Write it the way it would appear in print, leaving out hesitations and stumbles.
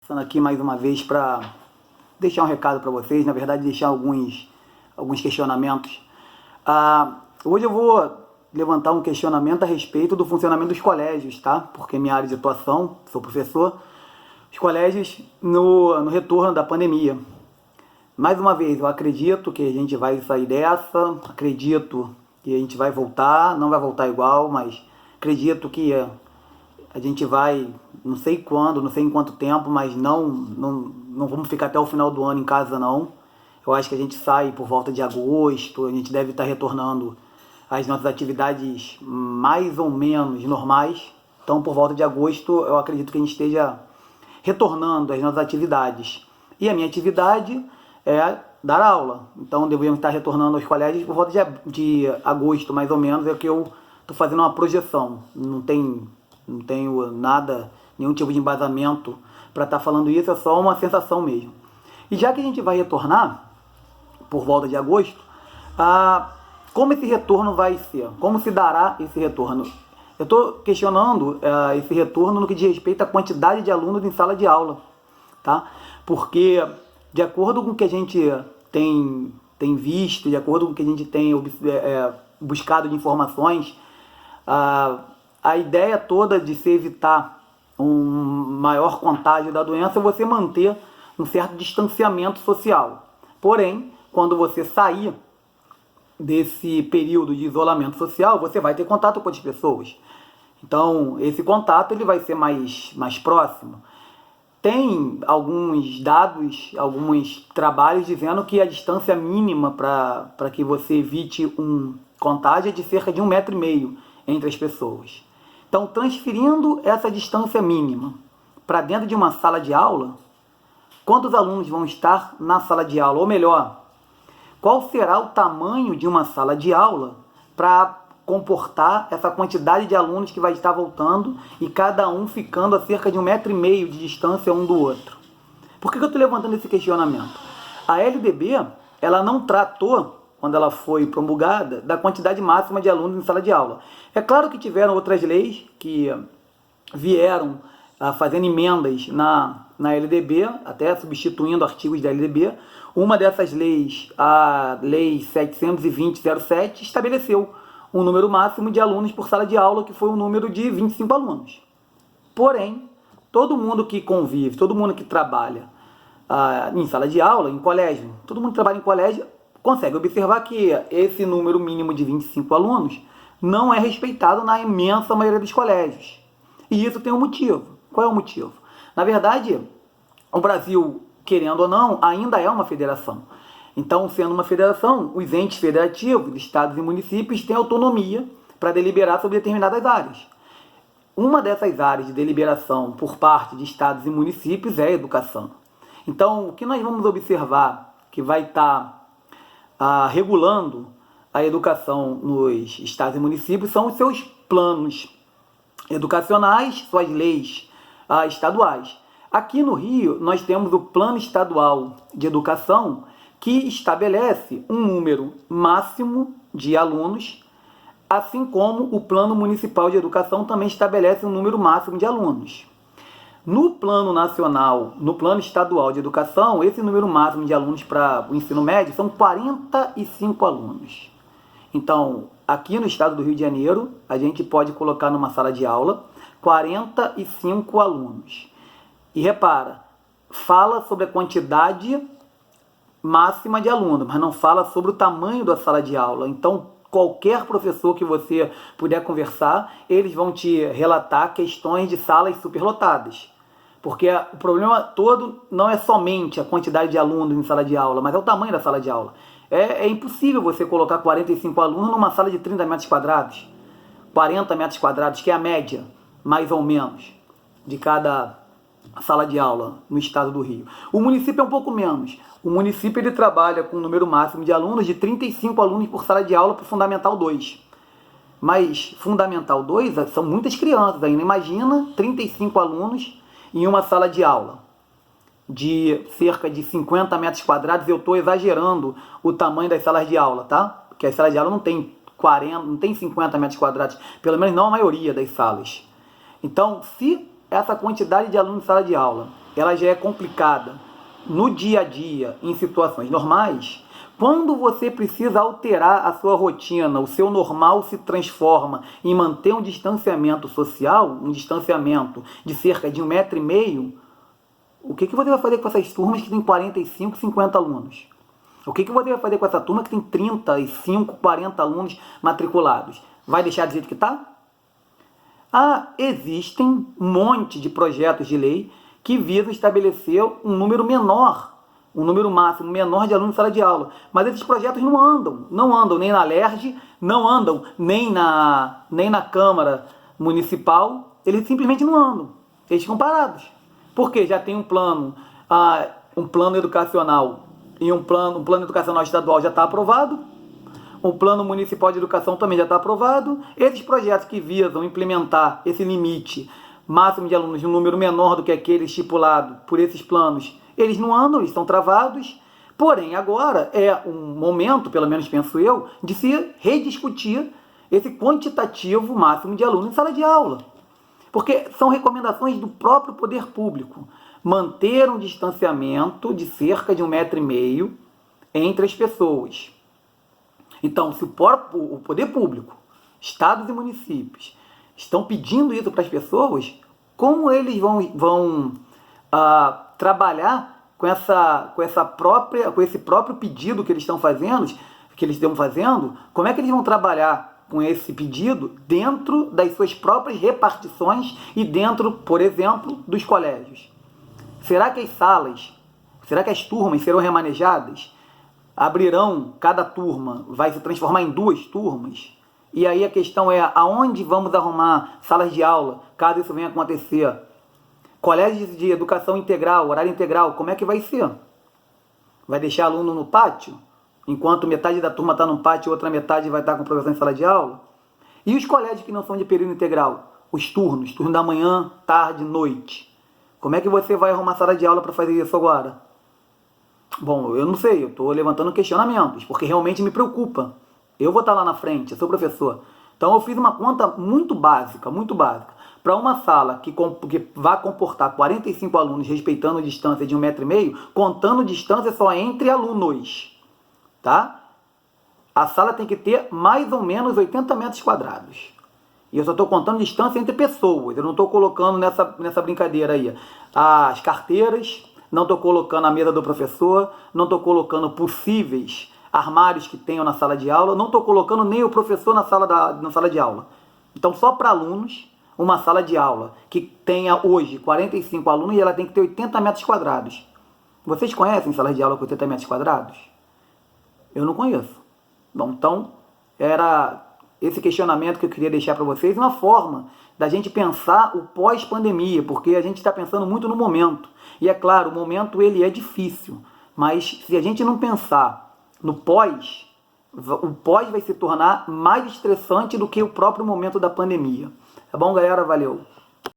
Passando aqui mais uma vez para deixar um recado para vocês, na verdade deixar alguns questionamentos. Hoje eu vou levantar um questionamento a respeito do funcionamento dos colégios, tá? Porque minha área de atuação, sou professor, os colégios no retorno da pandemia. Mais uma vez, eu acredito que a gente vai sair dessa, acredito que a gente vai voltar, não vai voltar igual, mas acredito que a gente vai, não sei quando, não sei em quanto tempo, mas não vamos ficar até o final do ano em casa não. Eu acho que a gente sai por volta de agosto, a gente deve estar retornando às nossas atividades mais ou menos normais. Então, por volta de agosto, eu acredito que a gente esteja retornando às nossas atividades. E a minha atividade é dar aula. Então, devemos estar retornando aos colégios por volta de agosto, mais ou menos, é que eu estou fazendo uma projeção. Não tenho nada, nenhum tipo de embasamento para estar falando isso, é só uma sensação mesmo. E já que a gente vai retornar por volta de agosto, como esse retorno vai ser? Como se dará esse retorno? Eu estou questionando esse retorno no que diz respeito à quantidade de alunos em sala de aula, tá? Porque, de acordo com o que a gente tem visto, de acordo com o que a gente tem buscado de informações, a ideia toda de se evitar um maior contágio da doença é você manter um certo distanciamento social. Porém, quando você sair desse período de isolamento social, você vai ter contato com as pessoas. Então, esse contato ele vai ser mais próximo. Tem alguns dados, alguns trabalhos dizendo que a distância mínima para que você evite um contágio é de cerca de 1,5 m entre as pessoas. Então, transferindo essa distância mínima para dentro de uma sala de aula, quantos alunos vão estar na sala de aula? Ou melhor, qual será o tamanho de uma sala de aula para comportar essa quantidade de alunos que vai estar voltando e cada um ficando a cerca de 1,5 m de distância um do outro? Por que eu estou levantando esse questionamento? A LDB, ela não tratou, quando ela foi promulgada, da quantidade máxima de alunos em sala de aula. É claro que tiveram outras leis que vieram fazendo emendas na LDB, até substituindo artigos da LDB. Uma dessas leis, a Lei 720/07, estabeleceu um número máximo de alunos por sala de aula, que foi um número de 25 alunos. Porém, todo mundo que convive, todo mundo que trabalha em sala de aula, em colégio, todo mundo que trabalha em colégio, consegue observar que esse número mínimo de 25 alunos não é respeitado na imensa maioria dos colégios. E isso tem um motivo. Qual é o motivo? Na verdade, o Brasil, querendo ou não, ainda é uma federação. Então, sendo uma federação, os entes federativos, estados e municípios, têm autonomia para deliberar sobre determinadas áreas. Uma dessas áreas de deliberação por parte de estados e municípios é a educação. Então, o que nós vamos observar que vai estar regulando a educação nos estados e municípios são os seus planos educacionais, suas leis estaduais. Aqui no Rio, nós temos o Plano Estadual de Educação, que estabelece um número máximo de alunos, assim como o Plano Municipal de Educação também estabelece um número máximo de alunos. No Plano Nacional, no Plano Estadual de Educação, esse número máximo de alunos para o ensino médio são 45 alunos. Então, aqui no estado do Rio de Janeiro, a gente pode colocar numa sala de aula 45 alunos. E repara, fala sobre a quantidade máxima de alunos, mas não fala sobre o tamanho da sala de aula. Então, qualquer professor que você puder conversar, eles vão te relatar questões de salas superlotadas. Porque o problema todo não é somente a quantidade de alunos em sala de aula, mas é o tamanho da sala de aula. É impossível você colocar 45 alunos numa sala de 30 metros quadrados, 40 metros quadrados, que é a média, mais ou menos, de cada sala de aula no estado do Rio. O município é um pouco menos. O município ele trabalha com um número máximo de alunos de 35 alunos por sala de aula para o Fundamental 2. Mas Fundamental 2 são muitas crianças ainda. Imagina 35 alunos em uma sala de aula de cerca de 50 metros quadrados. Eu estou exagerando o tamanho das salas de aula, tá? Porque as salas de aula não tem 40, não tem 50 metros quadrados, pelo menos não a maioria das salas. Então, se essa quantidade de alunos em sala de aula ela já é complicada no dia a dia, em situações normais, quando você precisa alterar a sua rotina, o seu normal se transforma em manter um distanciamento social, um distanciamento de cerca de 1,5 m, o que você vai fazer com essas turmas que tem 45, 50 alunos? O que você vai fazer com essa turma que tem 35, 40 alunos matriculados? Vai deixar do jeito que está? Existem um monte de projetos de lei que visam estabelecer um número menor, um número máximo menor de alunos em sala de aula. Mas esses projetos não andam nem na LERJ, não andam nem na Câmara Municipal, eles simplesmente não andam, eles ficam parados. Porque já tem um plano educacional e um plano educacional estadual já está aprovado, o plano municipal de educação também já está aprovado. Esses projetos que visam implementar esse limite máximo de alunos de um número menor do que aquele estipulado por esses planos, eles não andam, eles estão travados. Porém, agora é um momento, pelo menos penso eu, de se rediscutir esse quantitativo máximo de alunos em sala de aula. Porque são recomendações do próprio poder público. Manter um distanciamento de cerca de 1,5 m entre as pessoas. Então, se o poder público, estados e municípios, estão pedindo isso para as pessoas, como eles vão trabalhar com esse próprio pedido que eles estão fazendo, como é que eles vão trabalhar com esse pedido dentro das suas próprias repartições e dentro, por exemplo, dos colégios? Será que as turmas serão remanejadas? Cada turma vai se transformar em 2 turmas? E aí a questão é, aonde vamos arrumar salas de aula, caso isso venha acontecer? Colégios de educação integral, horário integral, como é que vai ser? Vai deixar aluno no pátio? Enquanto metade da turma está no pátio e outra metade vai estar com professor em sala de aula? E os colégios que não são de período integral? Os turnos da manhã, tarde, noite. Como é que você vai arrumar sala de aula para fazer isso agora? Bom, eu não sei, eu estou levantando questionamentos, porque realmente me preocupa. Eu vou estar lá na frente, eu sou professor. Então eu fiz uma conta muito básica. Para uma sala que vai comportar 45 alunos respeitando a distância de 1,5 m, contando distância só entre alunos, tá? A sala tem que ter mais ou menos 80 metros quadrados. E eu só estou contando distância entre pessoas. Eu não estou colocando nessa brincadeira aí as carteiras, não estou colocando a mesa do professor, não estou colocando possíveis armários que tenham na sala de aula, não estou colocando nem o professor na sala de aula. Então, só para alunos, uma sala de aula que tenha hoje 45 alunos e ela tem que ter 80 metros quadrados. Vocês conhecem salas de aula com 80 metros quadrados? Eu não conheço. Bom, então, era esse questionamento que eu queria deixar para vocês, uma forma da gente pensar o pós-pandemia, porque a gente está pensando muito no momento. E é claro, o momento ele é difícil, mas se a gente não pensar no pós, o pós vai se tornar mais estressante do que o próprio momento da pandemia. Tá bom, galera? Valeu!